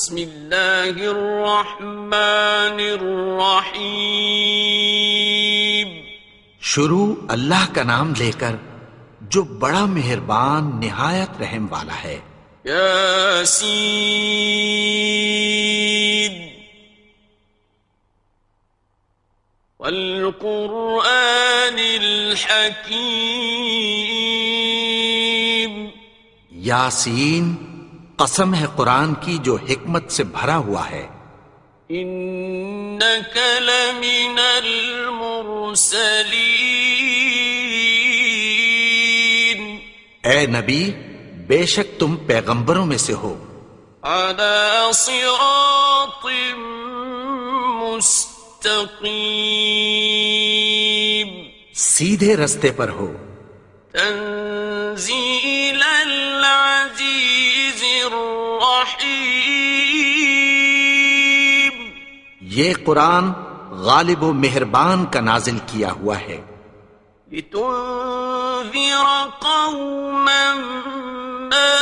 بسم اللہ الرحمن الرحیم. شروع اللہ کا نام لے کر جو بڑا مہربان نہایت رحم والا ہے. یاسین والقرآن الحکیم. یاسین، قسم ہے قرآن کی جو حکمت سے بھرا ہوا ہے. انک لمن المرسلین. اے نبی، بے شک تم پیغمبروں میں سے ہو. علی صراط مستقیم. سیدھے رستے پر ہو. تنزیل العزیز الرحیم. یہ قرآن غالب و مہربان کا نازل کیا ہوا ہے. لتنذر قوما ما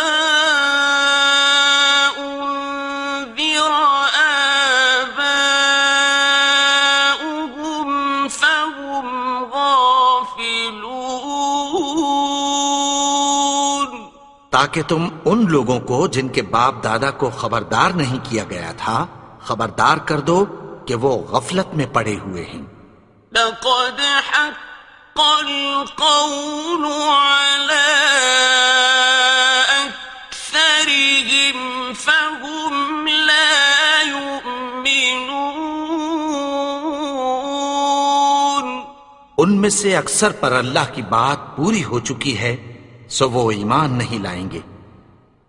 انذر آباؤهم فهم غافلون. تاکہ تم ان لوگوں کو جن کے باپ دادا کو خبردار نہیں کیا گیا تھا خبردار کر دو کہ وہ غفلت میں پڑے ہوئے ہیں. لقد حق القول على أكثرهم فهم لا يؤمنون. ان میں سے اکثر پر اللہ کی بات پوری ہو چکی ہے سو وہ ایمان نہیں لائیں گے.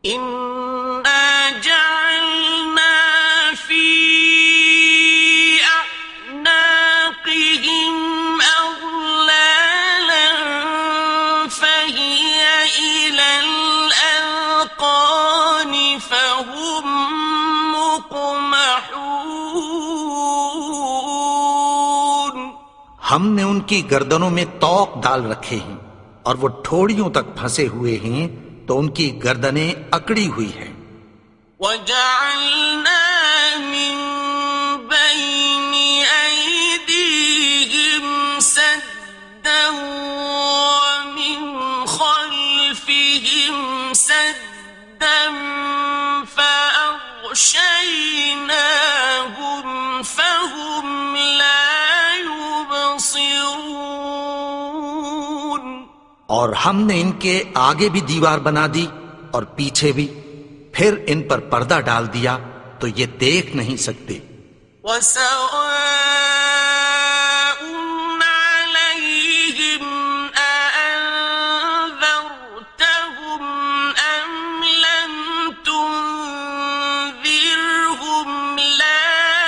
إنا جعلنا في أعناقهم أغلالا فهي إلى الأذقان فهم مقمحون. ہم نے ان کی گردنوں میں طوق ڈال رکھے ہیں اور وہ ٹھوڑیوں تک پھنسے ہوئے ہیں تو ان کی گردنیں اکڑی ہوئی ہیں. وَجَعَلْنَا مِن بَيْنِ أَيْدِيهِمْ سَدًّا وَمِنْ خَلْفِهِمْ سَدًّا فَأَغْشَيْنَاهُمْ فَهُمْ لَا يُبْصِرُونَ. اور ہم نے ان کے آگے بھی دیوار بنا دی اور پیچھے بھی، پھر ان پر پردہ ڈال دیا تو یہ دیکھ نہیں سکتے. وَسَوَاءٌ عَلَيْهِمْ أَأَنذَرْتَهُمْ أَمْ لَمْ تُنذِرْهُمْ لَا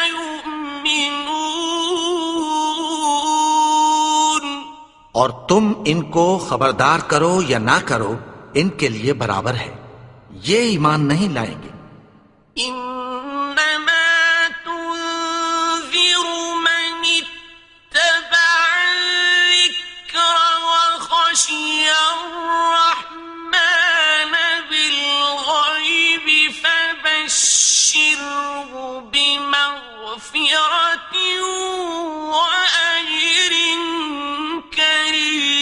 يُؤْمِنُونَ. اور تم ان کو خبردار کرو یا نہ کرو ان کے لیے برابر ہے، یہ ایمان نہیں لائیں گے. إنما تنذر من اتبع الذكر وخشي الرحمن بالغيب فبشره بمغفرة وأجر كريم.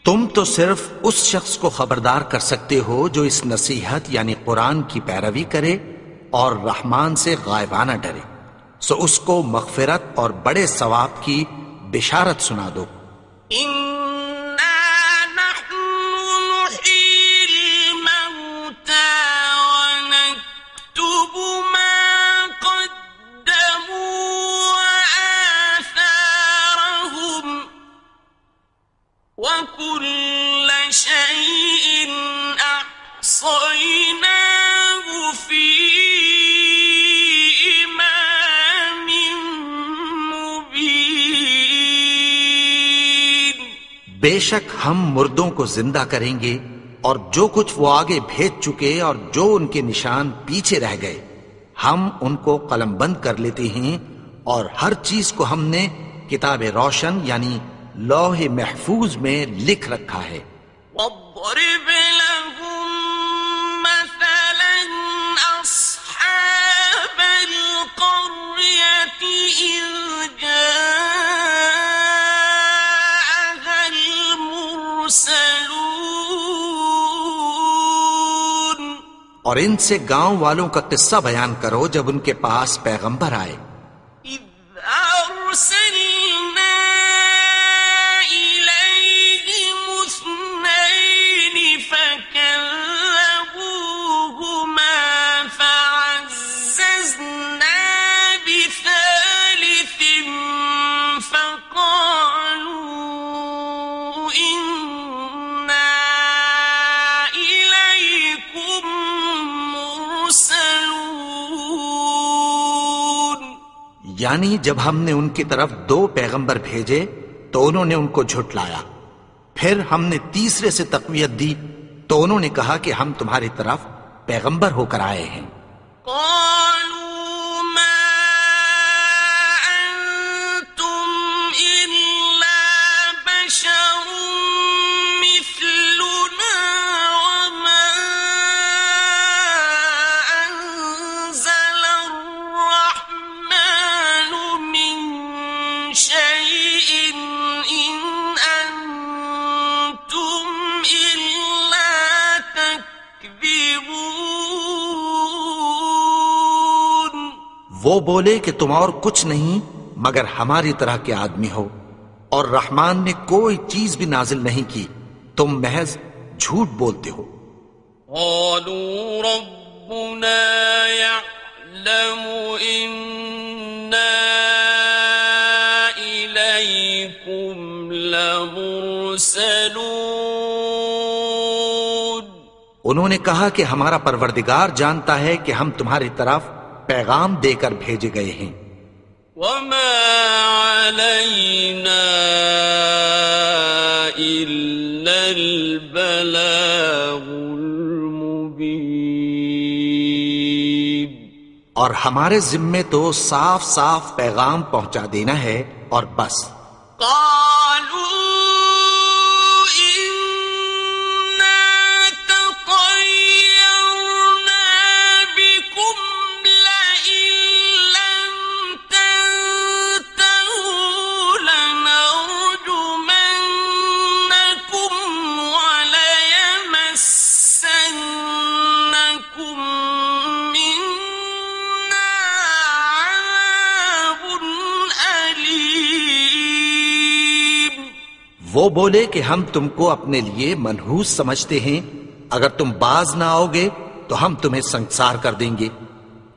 تم تو صرف اس شخص کو خبردار کر سکتے ہو جو اس نصیحت یعنی قرآن کی پیروی کرے اور رحمان سے غائبانہ ڈرے، سو اس کو مغفرت اور بڑے ثواب کی بشارت سنا دو. إنا نحن نحيي الموتى ونكتب ما قدموا وآثارهم وكل شيء أحصيناه في إمام مبين. بے شک ہم مردوں کو زندہ کریں گے اور جو کچھ وہ آگے بھیج چکے اور جو ان کے نشان پیچھے رہ گئے ہم ان کو قلم بند کر لیتے ہیں اور ہر چیز کو ہم نے کتاب روشن یعنی لوح محفوظ میں لکھ رکھا ہے. واضرب لهم مثلا اور ان سے گاؤں والوں کا قصہ بیان کرو جب ان کے پاس پیغمبر آئے. إذ أرسلنا إليهم اثنين فكذبوهما فعززنا بثالث فقالوا إنا إليكم مرسلون. یعنی جب ہم نے ان کی طرف 2 پیغمبر بھیجے تو انہوں نے ان کو جھٹلایا. پھر ہم نے تیسرے سے تقویت دی تو انہوں نے کہا کہ ہم تمہاری طرف پیغمبر ہو کر آئے ہیں. قالوا ما أنتم إلا بشر مثلنا وما أنزل الرحمن من شيء إن أنتم إلا تكذبون. وہ بولے کہ تم اور کچھ نہیں مگر ہماری طرح کے آدمی ہو، اور رحمان نے کوئی چیز بھی نازل نہیں کی، تم محض جھوٹ بولتے ہو. قالوا ربنا يعلم إنا إليكم لمرسلون. انہوں نے کہا کہ ہمارا پروردگار جانتا ہے کہ ہم تمہاری طرف پیغام دے کر بھیجے گئے ہیں. وما علينا إلا البلاغ المبين. اور ہمارے ذمے تو صاف صاف پیغام پہنچا دینا ہے اور بس. قالوا إنا تطيرنا بكم لئن لم تنتهوا لنرجمنكم وليمسنكم منا عذاب أليم. وہ بولے کہ ہم تم کو اپنے لیے منحوس سمجھتے ہیں، اگر تم باز نہ آؤ گے تو ہم تمہیں سنگسار کر دیں گے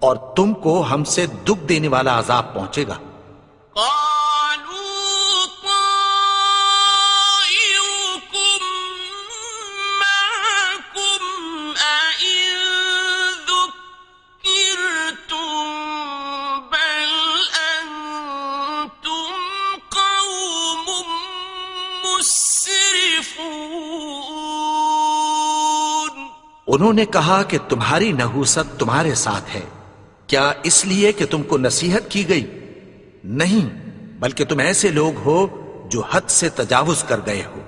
اور تم کو ہم سے دکھ دینے والا عذاب پہنچے گا. قالوا طائركم معكم أئن ذكرتم بل أنتم قوم مسرفون. انہوں نے کہا کہ تمہاری نحوست تمہارے ساتھ ہے، کیا اس لیے کہ تم کو نصیحت کی گئی؟ نہیں، بلکہ تم ایسے لوگ ہو جو حد سے تجاوز کر گئے ہو.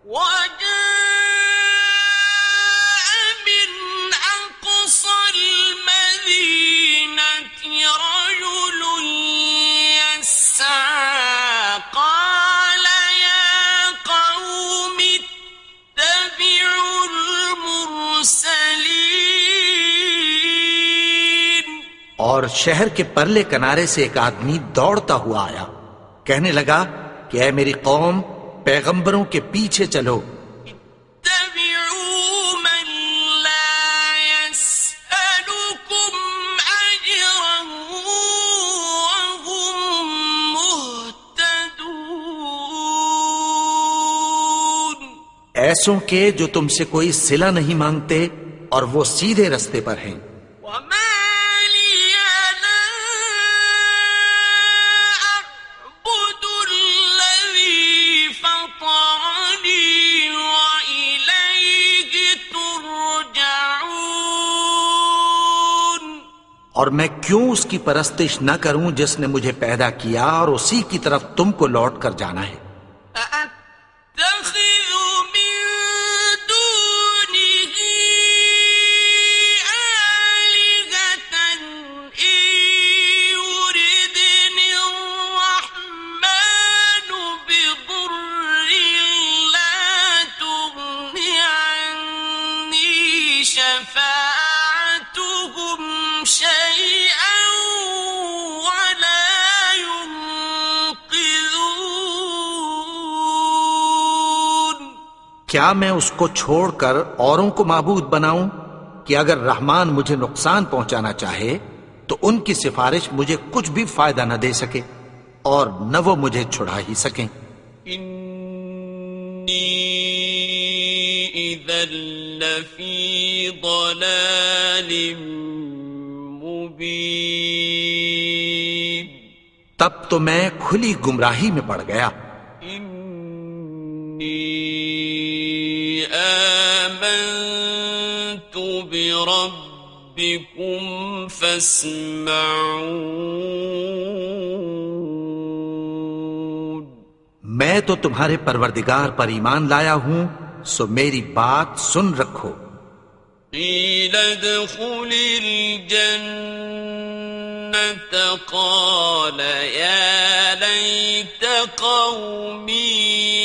وجاء من أقصى المدينة رجل يسعى قال يا قوم اتبعوا المرسلين. اور شہر کے پرلے کنارے سے ایک آدمی دوڑتا ہوا آیا، کہنے لگا کہ اے میری قوم، پیغمبروں کے پیچھے چلو. اتبعوا من لا يسألكم أجرا وهم مهتدون. ایسوں کے جو تم سے کوئی صلہ نہیں مانگتے اور وہ سیدھے رستے پر ہیں. وما لي لا أعبد الذي فطرني وإليه ترجعون. اور میں کیوں اس کی پرستش نہ کروں جس نے مجھے پیدا کیا اور اسی کی طرف تم کو لوٹ کر جانا ہے. أأتخذ من دونه آلهة إن يردني الرحمن بضر لا تغن عني شفاعتهم کیا میں اس کو چھوڑ کر اوروں کو معبود بناؤں کہ اگر رحمان مجھے نقصان پہنچانا چاہے تو ان کی سفارش مجھے کچھ بھی فائدہ نہ دے سکے اور نہ وہ مجھے چھڑا ہی سکیں۔ انی اذا لفی ضلال مبین، تب تو میں کھلی گمراہی میں پڑ گیا۔ انی آمنت بربکم فاسمعون، میں تو تمہارے پروردگار پر ایمان لایا ہوں، سو میری بات سن رکھو۔ قیل ادخل الجنة قال یا لیت قومی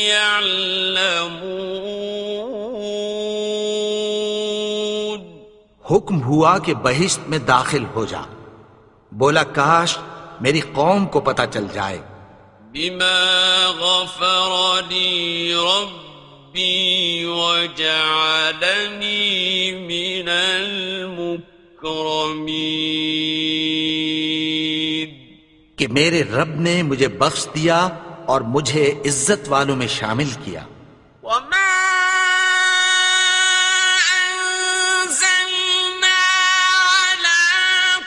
یعلمون، حکم ہوا کہ بہشت میں داخل ہو جا، بولا کاش میری قوم کو پتہ چل جائے۔ بما غفر لی ربی وجعلنی من المکرمین، کہ میرے رب نے مجھے بخش دیا اور مجھے عزت والوں میں شامل کیا۔ وما أنزلنا على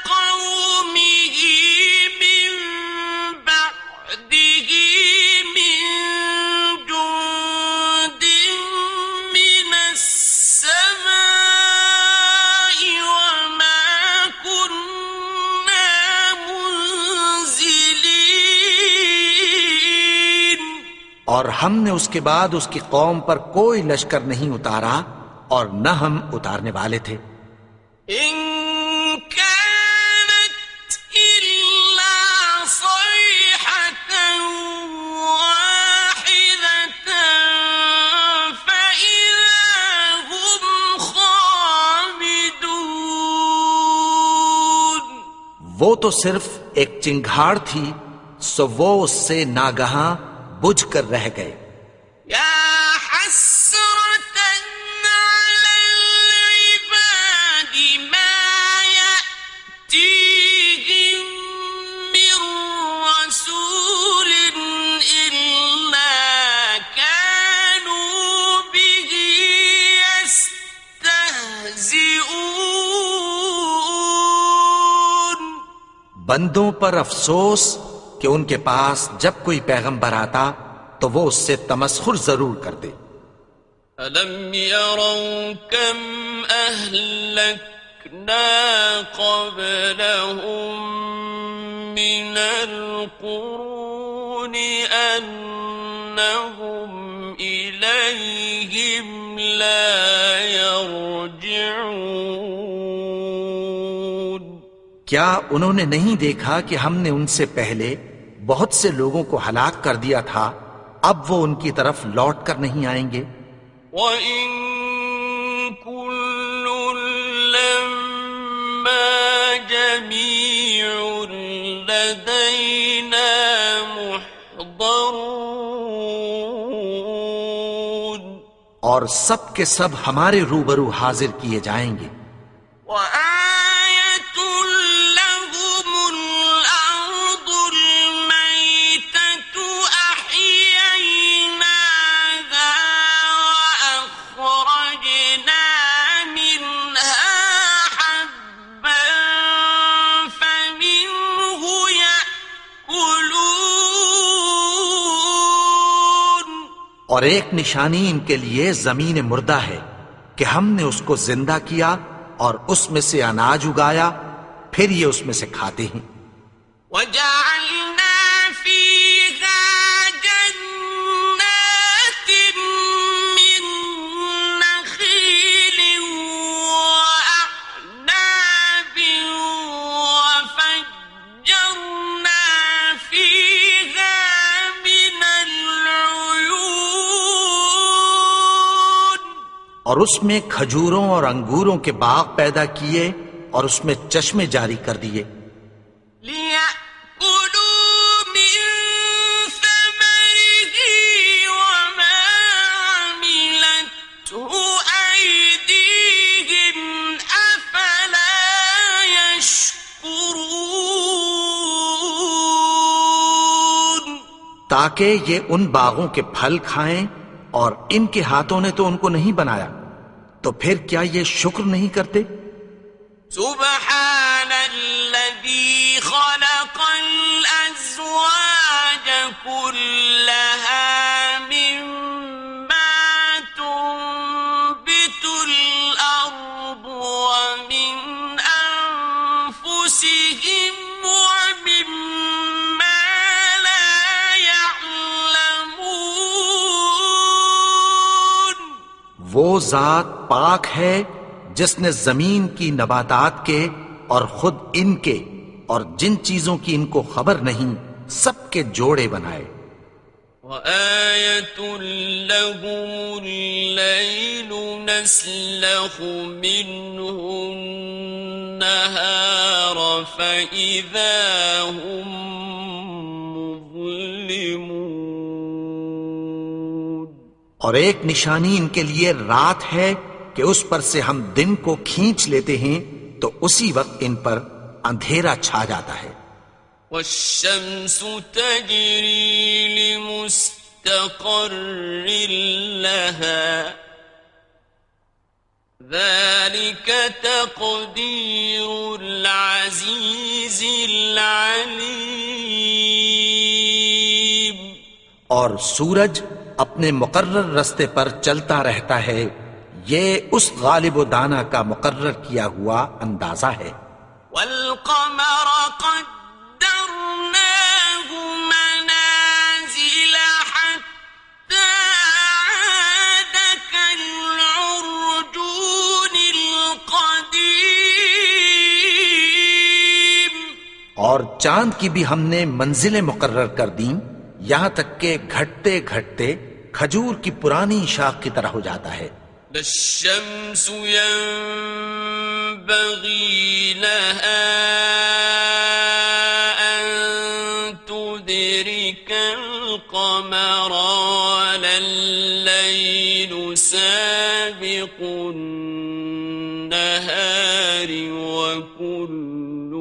قومه من بعده من جند من السماء وما كنا منزلين، اور ہم نے اس کے بعد اس کی قوم پر کوئی لشکر نہیں اتارا اور نہ ہم اتارنے والے تھے۔ إن كانت إلا صيحة واحدة فإذا هم خامدون، وہ تو صرف ایک چنگھاڑ تھی، سو وہ اس سے ناگہاں بجھ کر رہ گئے۔ يا حسرة على العباد ما يأتيهم من رسول إلا كانوا به يستهزئون، بندوں پر افسوس کہ ان کے پاس جب کوئی پیغمبر آتا تو وہ اس سے تمسخر ضرور کرتے۔ أَلَمْ يَرَوْا كَمْ أَهْلَكْنَا قَبْلَهُمْ مِنَ الْقُرُونِ أَنَّهُمْ إِلَيْهِمْ لَا يَرْجِعُونَ، کیا انہوں نے نہیں دیکھا کہ ہم نے ان سے پہلے بہت سے لوگوں کو ہلاک کر دیا تھا، اب وہ ان کی طرف لوٹ کر نہیں آئیں گے۔ وَإِن كُلٌّ لَّمَّا جَمِيعٌ لَّدَيْنَا مُحْضَرُونَ، اور سب کے سب ہمارے روبرو حاضر کیے جائیں گے۔ وَآيَةٌ لَّهُمُ الْأَرْضُ الْمَيْتَةُ أَحْيَيْنَاهَا وَأَخْرَجْنَا مِنْهَا حَبًّا فَمِنْهُ يَأْكُلُونَ، اور ایک نشانی ان کے لیے زمین مردہ ہے کہ ہم نے اس کو زندہ کیا اور اس میں سے اناج اگایا، پھر یہ اس میں سے کھاتے ہیں۔ وَجَعَلْنَا فِيهَا جَنَّاتٍ مِّن نَّخِيلٍ وَأَعْنَابٍ وَفَجَّرْنَا فِيهَا مِنَ الْعُيُونِ، اور اس میں کھجوروں اور انگوروں کے باغ پیدا کیے اور اس میں چشمے جاری کر دیے۔ لِيَأْكُلُوا مِن ثَمَرِهِ وَمَا عَمِلَتْهُ تاکہ یہ ان باغوں کے پھل کھائیں، اور ان کے ہاتھوں نے تو ان کو نہیں بنایا، تو پھر کیا یہ شکر نہیں کرتے؟ سبحان الذي خلق الأزواج كلها مما تنبت الأرض ومن أنفسهم ومما لا يعلمون. وہ ذات پاک ہے جس نے زمین کی نباتات کے اور خود ان کے اور جن چیزوں کی ان کو خبر نہیں سب کے جوڑے بنائے. وَآيَةٌ لَهُمُ اللَّيْلُ نَسْلَخُ مِنْهُ النَّهَارَ فَإِذَا هُمْ مُظْلِمُونَ. اور ایک نشانی ان کے لیے رات ہے کہ اس پر سے ہم دن کو کھینچ لیتے ہیں تو اسی وقت ان پر اندھیرا چھا جاتا ہے. وَالشَّمْسُ تَجْرِي لِمُسْتَقَرٍّ لَهَا ذَلِكَ تَقْدِيرُ الْعَزِيزِ الْعَلِيمِ. اور سورج اپنے مقرر رستے پر چلتا رہتا ہے، یہ اس غالب و دانا کا مقرر کیا ہوا اندازہ ہے. وَالْقَمَرَ قَدَّرْنَاهُ مَنَازِلَ حَتَّى عَادَ كَالْعُرْجُونِ الْقَدِيمِ. اور چاند کی بھی ہم نے منزلیں مقرر کر دیں، یہاں تک کہ گھٹتے گھٹتے کھجور کی پرانی شاخ کی طرح ہو جاتا ہے. لا الشمس ينبغي لها أن تدرك القمر ولا الليل سابق النهار وكل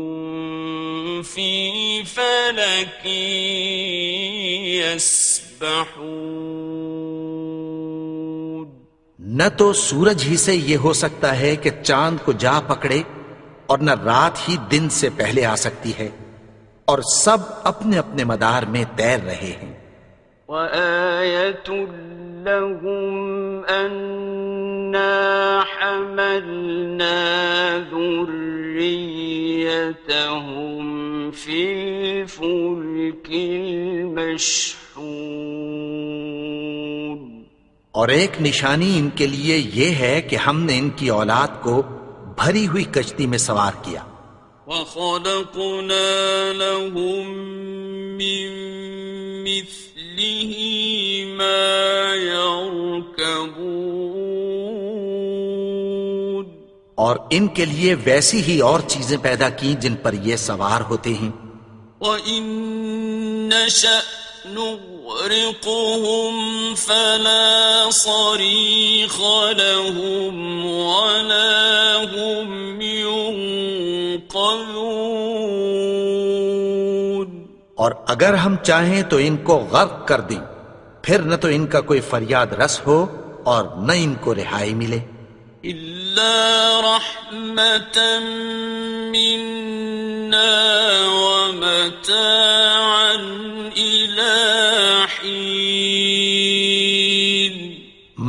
في فلك يسبحون. نہ تو سورج ہی سے یہ ہو سکتا ہے کہ چاند کو جا پکڑے، اور نہ رات ہی دن سے پہلے آ سکتی ہے، اور سب اپنے اپنے مدار میں تیر رہے ہیں. وَآيَةٌ لَهُمْ أَنَّا حَمَلْنَا ذُرِّيَّتَهُمْ فِي الْفُلْكِ الْمَشْحُونِ. اور ایک نشانی ان کے لیے یہ ہے کہ ہم نے ان کی اولاد کو بھری ہوئی کشتی میں سوار کیا. وَخَلَقْنَا لَهُم مِّن مِّثْلِهِ مَا يَرْكَبُونَ. اور ان کے لیے ویسی ہی اور چیزیں پیدا کی جن پر یہ سوار ہوتے ہیں. وَإِن نَّشَأْ نُغْرِقْهُمْ فَلَا صَرِيخَ لَهُمْ وَلَا هُمْ يُنقَذُونَ. اور اگر ہم چاہیں تو ان کو غرق کر دیں، پھر نہ تو ان کا کوئی فریاد رس ہو اور نہ ان کو رہائی ملے. إِلَّا رَحْمَةً مِّنَّا وَمَتَاعًا إِلَىٰ حِينٍ.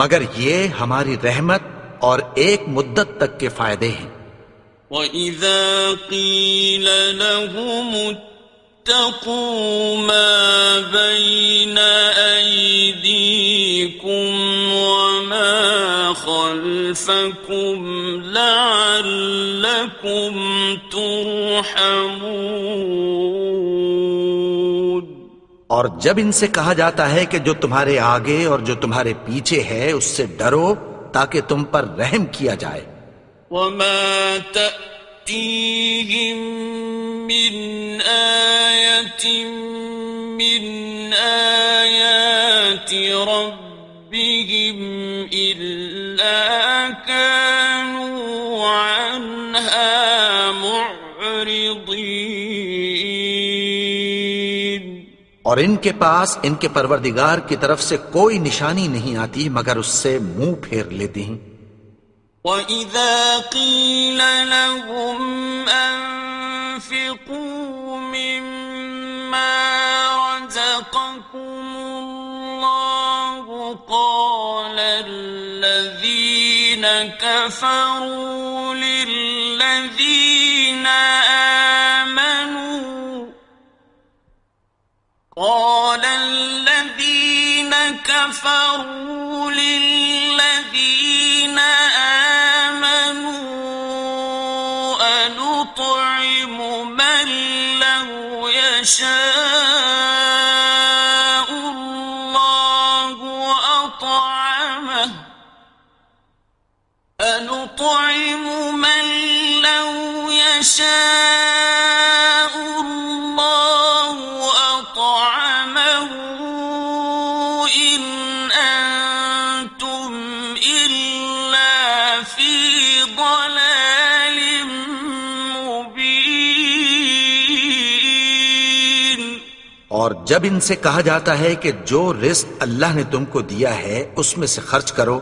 مگر یہ ہماری رحمت اور ایک مدت تک کے فائدے ہیں. وَإِذَا قِيلَ لَهُمُ اتَّقُوا مَا بَيْنَ أَيْدِيكُمْ وَمَا خَلْفَكُمْ لَعَلَّكُمْ تُرْحَمُونَ. اور جب ان سے کہا جاتا ہے کہ جو تمہارے آگے اور جو تمہارے پیچھے ہے اس سے ڈرو تاکہ تم پر رحم کیا جائے. وَمَا تَأْتِيهِم مِّنْ آيَةٍ مِّنْ آيَاتِ رَبِّهِمْ إِلَّا كَانُوا عَنْهَا مُعْرِضِينَ. اور ان کے پاس ان کے پروردگار کی طرف سے کوئی نشانی نہیں آتی مگر اس سے منہ پھیر لیتے ہیں۔ وَإِذَا قِيلَ لَهُمْ أَنفِقُوا مِمَّا رَزَقَكُمُ اللَّهُ قَالَ الَّذِينَ كَفَرُوا لِلَّذِينَ آمَنُوا أَنُطْعِمُ مَن لَّوْ يَشَاءُ اللَّهُ أَطْعَمَهُ إِنْ أَنْتُمْ إِلَّا فِي ضَلَالٍ مُبِينٍ۔ اور جب ان سے کہا جاتا ہے کہ جو رزق اللہ نے تم کو دیا ہے اس میں سے خرچ کرو،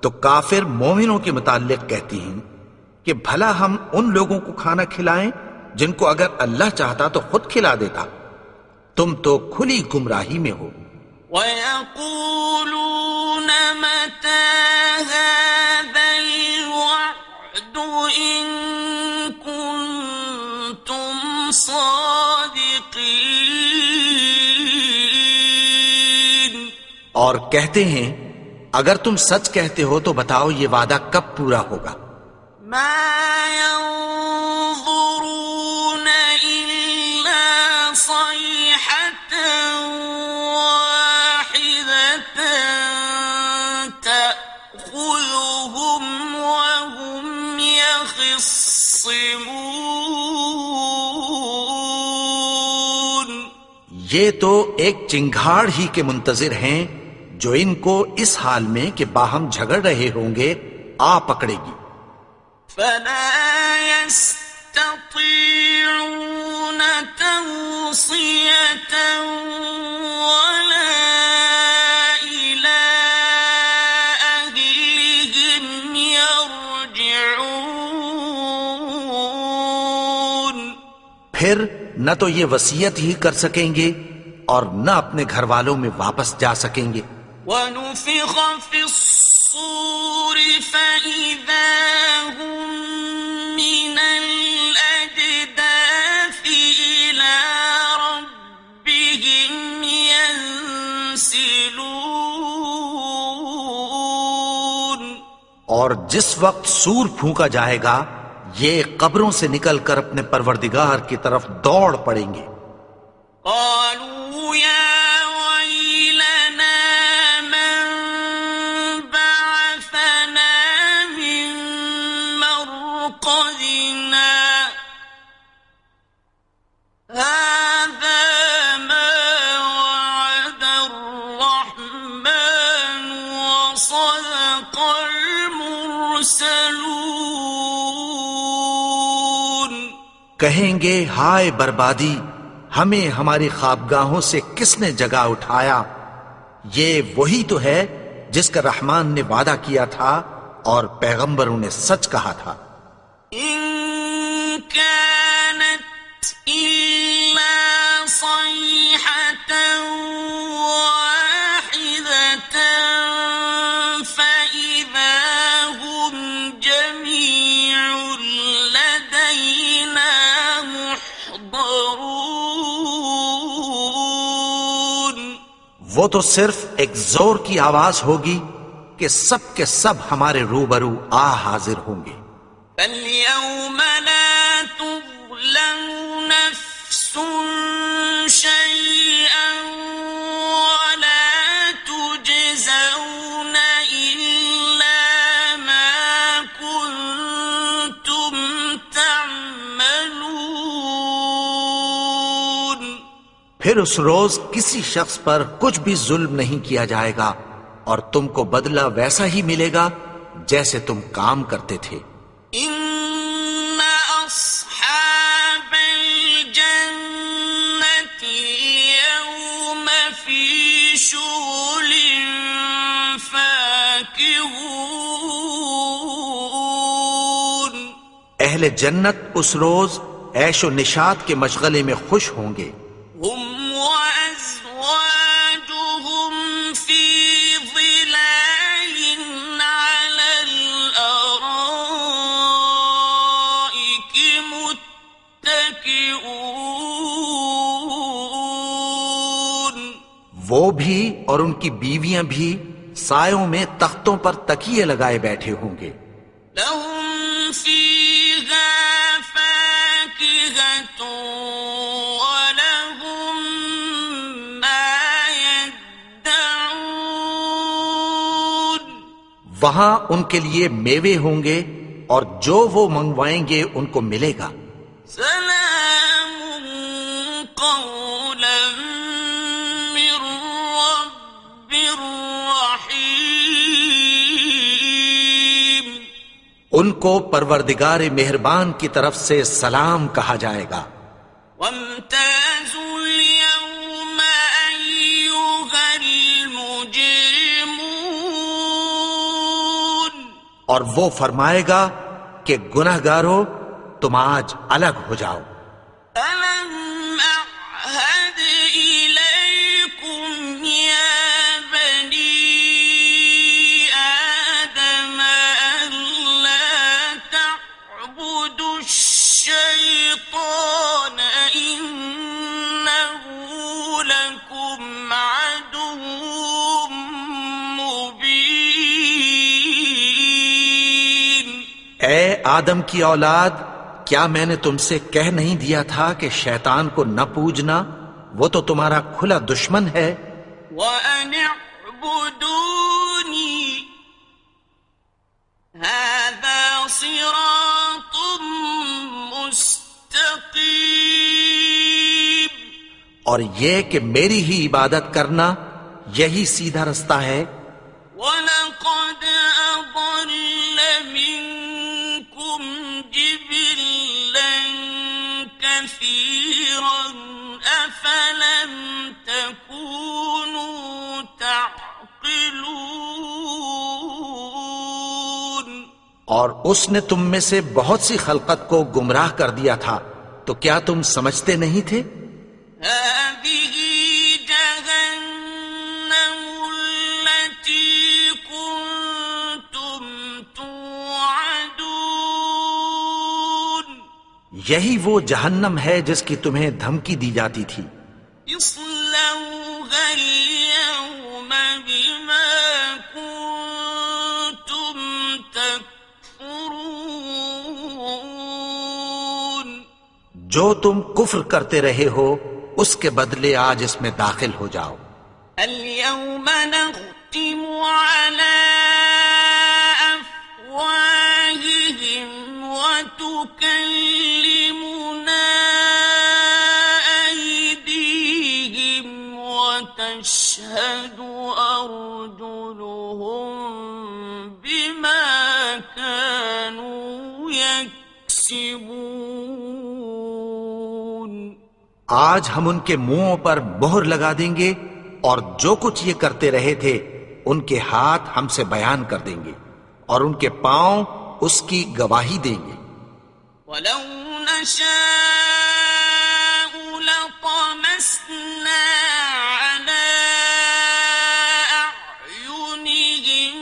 تو کافر مومنوں کے متعلق کہتی ہیں کہ بھلا ہم ان لوگوں کو کھانا کھلائیں جن کو اگر اللہ چاہتا تو خود کھلا دیتا، تم تو کھلی گمراہی میں ہو۔ وَيَقُولُونَ مَتَى هَذَا الْوَعْدُ إِن كُنتُمْ صَادِقِينَ۔ اور کہتے ہیں اگر تم سچ کہتے ہو تو بتاؤ یہ وعدہ کب پورا ہوگا؟ مَا يَنظُرُونَ إِلَّا صَيْحَةً وَاحِدَةً تَأْخُذُهُمْ وَهُمْ يَخِصِّمُونَ۔ یہ تو ایک چنگھاڑ ہی کے منتظر ہیں جو ان کو اس حال میں کہ باہم جھگڑ رہے ہوں گے آ پکڑے گی۔ فَلَا يَسْتَطِيعُونَ تَوْصِيَةً وَلَا إِلَىٰ أَهْلِهِمْ يَرْجِعُونَ۔ پھر نہ تو یہ وصیت ہی کر سکیں گے اور نہ اپنے گھر والوں میں واپس جا سکیں گے۔ وَنُفِخَ فِي الصُّورِ فَإِذَا هُم مِّنَ الْأَجْدَاثِ إِلَىٰ رَبِّهِمْ يَنسِلُونَ۔ اور جس وقت سور پھونکا جائے گا یہ قبروں سے نکل کر اپنے پروردگار کی طرف دوڑ پڑیں گے۔ قالوا يا ويلنا من بعثنا من مرقدنا هذا ما وعد الرحمن وصدق المرسلون۔ کہیں گے ہائے بربادی، ہمیں ہماری خوابگاہوں سے کس نے جگا اٹھایا؟ یہ وہی تو ہے جس کا رحمان نے وعدہ کیا تھا اور پیغمبروں نے سچ کہا تھا۔ إن كانت إلا صيحة واحدة فإذا هم جميع لدينا محضرون۔ وہ تو صرف ایک زور کی آواز ہوگی کہ سب کے سب ہمارے روبرو آ حاضر ہوں گے۔ فَالْيَوْمَ لَا تُظْلَمُ نَفْسٌ شَيْئًا وَلَا تُجْزَوْنَ إِلَّا مَا كُنتُمْ تَعْمَلُونَ۔ پھر اس روز کسی شخص پر کچھ بھی ظلم نہیں کیا جائے گا اور تم کو بدلہ ویسا ہی ملے گا جیسے تم کام کرتے تھے۔ إِنَّ أَصْحَابَ الْجَنَّةِ الْيَوْمَ فاكهون اہل جنت اس روز عیش و نشاط کے مشغلے میں خوش ہوں گے. هم وأزواجهم في ظلال على الأرائك متكئون وہ بھی اور ان کی بیویاں بھی سایوں میں تختوں پر تکیے لگائے بیٹھے ہوں گے. لهم فيها فاكهة ولهم ما يدعون وہاں ان کے لیے میوے ہوں گے اور جو وہ منگوائیں گے ان کو ملے گا. سلام قولا من رب رحيم ان کو پروردگار مہربان کی طرف سے سلام کہا جائے گا. وامتازوا اليوم أيها المجرمون اور وہ فرمائے گا کہ گنہگارو تم آج الگ ہو جاؤ. ألم أعهد إليكم يا بني آدم ألا تعبدوا الشيطان إنه لكم عدو مبين اے آدم کی اولاد، کیا میں نے تم سے کہہ نہیں دیا تھا کہ شیطان کو نہ پوجنا؟ وہ تو تمہارا کھلا دشمن ہے. وَأَنِ اعْبُدُونِي هَذَا صِرَاطٌ مُسْتَقِيمٌ اور یہ کہ میری ہی عبادت کرنا یہی سیدھا رستہ ہے. وَلَقَدْ أَضَلَّ مِنكُمْ جِبِلًّا كَثِيرًا أَفَلَمْ تَكُونُوا تَعْقِلُونَ اور اس نے تم میں سے بہت سی خلقت کو گمراہ کر دیا تھا، تو کیا تم سمجھتے نہیں تھے؟ هذه جهنم التي كنتم توعدون یہی وہ جہنم ہے جس کی تمہیں دھمکی دی جاتی تھی. اصلوها اليوم بما كنتم تكفرون جو تم کفر کرتے رہے ہو اس کے بدلے آج اس میں داخل ہو جاؤ. اليوم نختم على أفواههم وتكلمنا أيديهم وتشهد أرجلهم بما كانوا يكسبون آج ہم ان کے منہوں پر مہر لگا دیں گے اور جو کچھ یہ کرتے رہے تھے ان کے ہاتھ ہم سے بیان کر دیں گے اور ان کے پاؤں اس کی گواہی دیں گے. ولو نشاء لطمسنا على أعينهم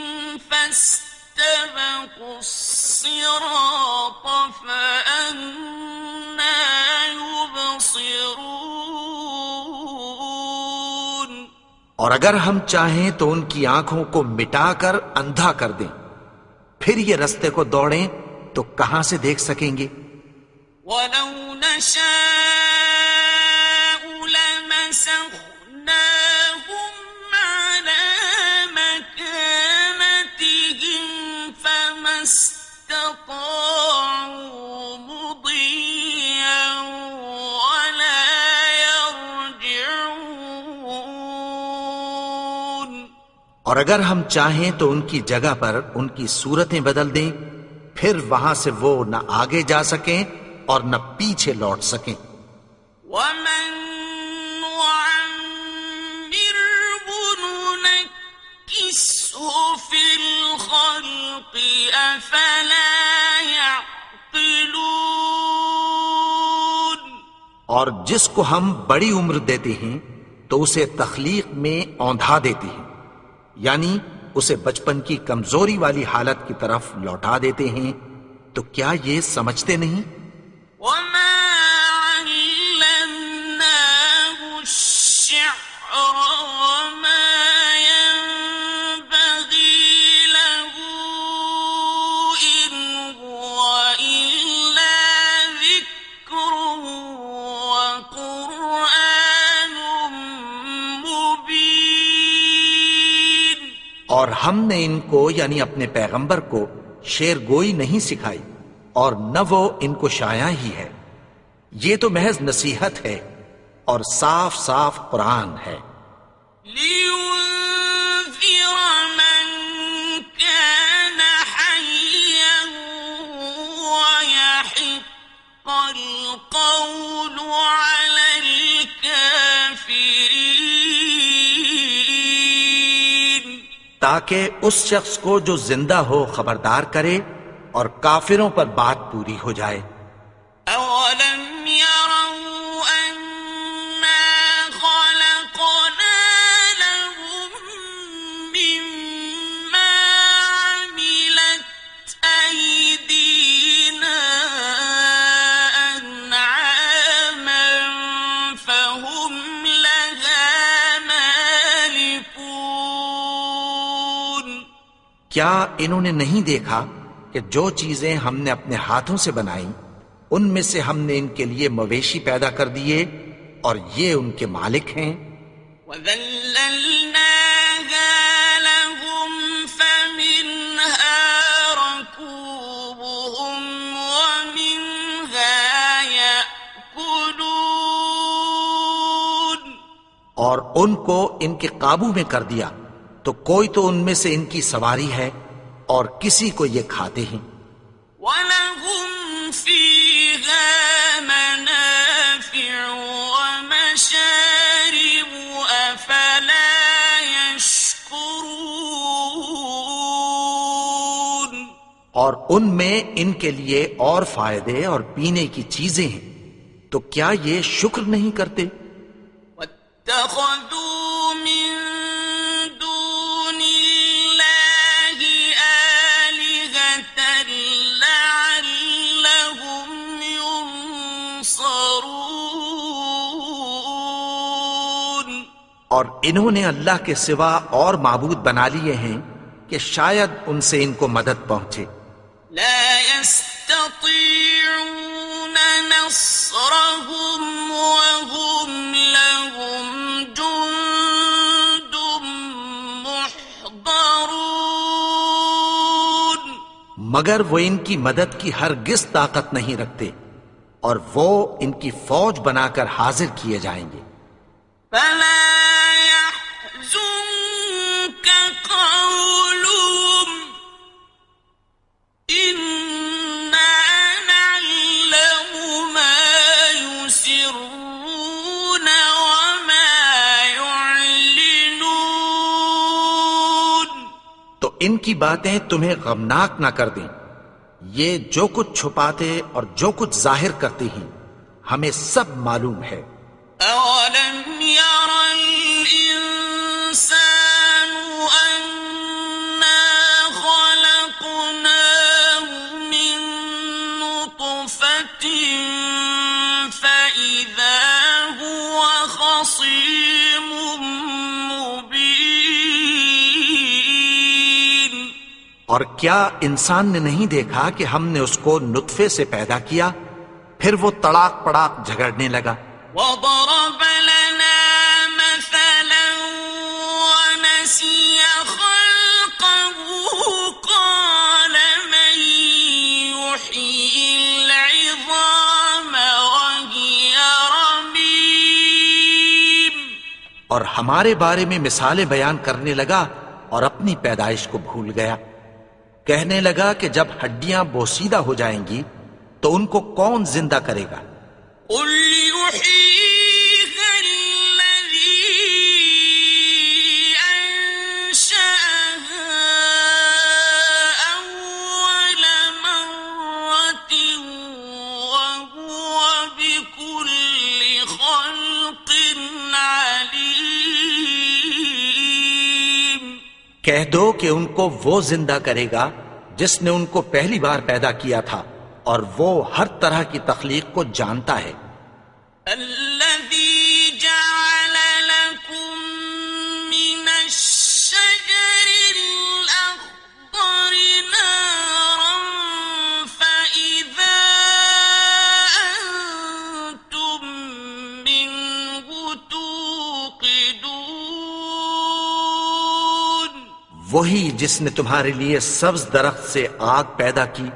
فاستبقوا الصراط فأنى يبصرون اور اگر ہم چاہیں تو ان کی آنکھوں کو مٹا کر اندھا کر دیں، پھر یہ رستے کو دوڑیں تو کہاں سے دیکھ سکیں گے؟ ولو نشاء لمسخناهم على مكانتهم فما استطاعوا مضيا ولا يرجعون اور اگر ہم چاہیں تو ان کی جگہ پر ان کی صورتیں بدل دیں، پھر وہاں سے وہ نہ آگے جا سکیں اور نہ پیچھے لوٹ سکیں. ومن نعمره ننكسه في الخلق أفلا يعقلون اور جس کو ہم بڑی عمر دیتے ہیں تو اسے تخلیق میں اوندھا دیتے ہیں، یعنی اسے بچپن کی کمزوری والی حالت کی طرف لوٹا دیتے ہیں، تو کیا یہ سمجھتے نہیں؟ وما علمناه الشعر وما ينبغي له إن هو إلا ذكر وقرآن مبين اور ہم نے ان کو یعنی اپنے پیغمبر کو شعر گوئی نہیں سکھائی، اور نہ وہ ان کو شایع ہی ہے، یہ تو محض نصیحت ہے اور صاف صاف قرآن ہے، لينذر من كان حيا ويحق القول على الكافرين تاکہ اس شخص کو جو زندہ ہو خبردار کرے اور کافروں پر بات پوری ہو جائے۔ أولم يروا أنا خلقنا لهم مما عملت أيدينا أنعاما فهم لها مالكون کیا انہوں نے نہیں دیکھا کہ جو چیزیں ہم نے اپنے ہاتھوں سے بنائیں ان میں سے ہم نے ان کے لیے مویشی پیدا کر دیے اور یہ ان کے مالک ہیں؟ وَذَلَّلْنَاهَا لَهُمْ فَمِنْهَا رَكُوبُهُمْ وَمِنْهَا يَأْكُلُونَ اور ان کو ان کے قابو میں کر دیا تو کوئی تو ان میں سے ان کی سواری ہے اور کسی کو یہ کھاتے ہیں۔ وَلَهُمْ فِيهَا مَنَافِعُ وَمَشَارِبُ أَفَلَا يَشْكُرُونَ اور ان میں ان کے لیے اور فائدے اور پینے کی چیزیں ہیں، تو کیا یہ شکر نہیں کرتے؟ وَاتَّخَذُوا مِن دُونِ اللَّهِ آلِهَةً لَعَلَّهُمْ يُنصَرُونَ اور انہوں نے اللہ کے سوا اور معبود بنا لیے ہیں کہ شاید ان سے ان کو مدد پہنچے۔ لا يستطيعون نصرهم وهم لهم جند محضرون مگر وہ ان کی مدد کی ہرگز طاقت نہیں رکھتے اور وہ ان کی فوج بنا کر حاضر کیے جائیں گے۔ فلا يحزنك قولهم إنا نعلم ما يسرون وما يعلنون تو ان کی باتیں تمہیں غمناک نہ کر دیں، یہ جو کچھ چھپاتے اور جو کچھ ظاہر کرتے ہیں ہمیں سب معلوم ہے۔ أولم ير الإنسان أنا خلقناه من نطفة فإذا هو خصيم مبين اور کیا انسان نے نہیں دیکھا کہ ہم نے اس کو نطفے سے پیدا کیا، پھر وہ تڑاک پڑاک جھگڑنے لگا۔ وضرب لنا مثلا ونسي خلقه قال من يحيي العظام وهي رميم اور ہمارے بارے میں مثالیں بیان کرنے لگا اور اپنی پیدائش کو بھول گیا۔ کہنے لگا کہ جب ہڈیاں بوسیدہ ہو جائیں گی تو ان کو کون زندہ کرے گا؟ قل يحييها الذي أنشأها کہہ دو کہ ان کو وہ زندہ کرے گا جس نے ان کو پہلی بار پیدا کیا تھا، اور وہ ہر طرح کی تخلیق کو جانتا ہے۔ الذي جعل لكم من الشجر الأخضر نارا فإذا أنتم منه توقدون، وہی جس نے تمہارے لیے سبز درخت سے آگ پیدا کی،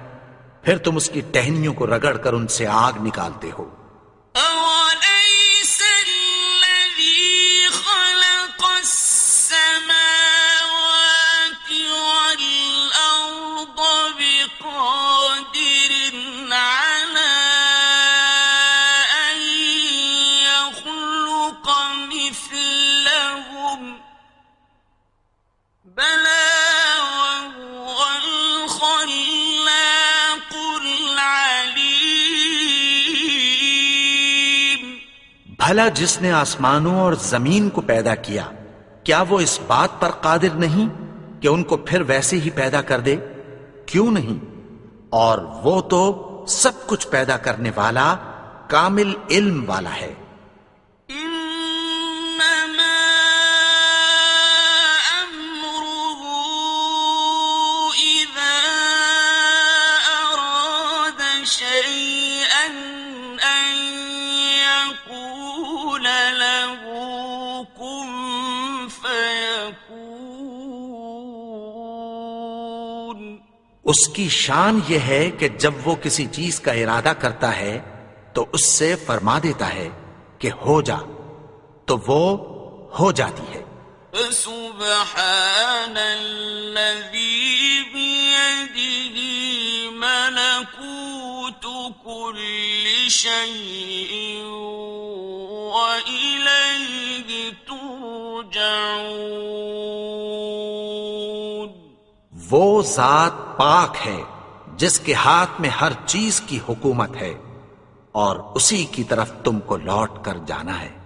پھر تم اس کی ٹہنیوں کو رگڑ کر ان سے آگ نکالتے ہو۔ أوليس الذي خلق السماوات والأرض بقادر على أن يخلق مثلهم بلى وهو الخلاق العليم۔ بھلا جس نے آسمانوں اور زمین کو پیدا کیا، کیا وہ اس بات پر قادر نہیں کہ ان کو پھر ویسے ہی پیدا کر دے؟ کیوں نہیں؟ اور وہ تو سب کچھ پیدا کرنے والا، کامل علم والا ہے۔ إنما أمره إذا أراد شيئا أن يقول له كن فيكون۔ اس کی شان یہ ہے کہ جب وہ کسی چیز کا ارادہ کرتا ہے تو اس سے فرما دیتا ہے کہ ہو جا، تو وہ ہو جاتی ہے۔ فسبحان الذي بيده ملكوت كل شيء وإليه ترجعون۔ وہ ذات پاک ہے جس کے ہاتھ میں ہر چیز کی حکومت ہے، اور اسی کی طرف تم کو لوٹ کر جانا ہے۔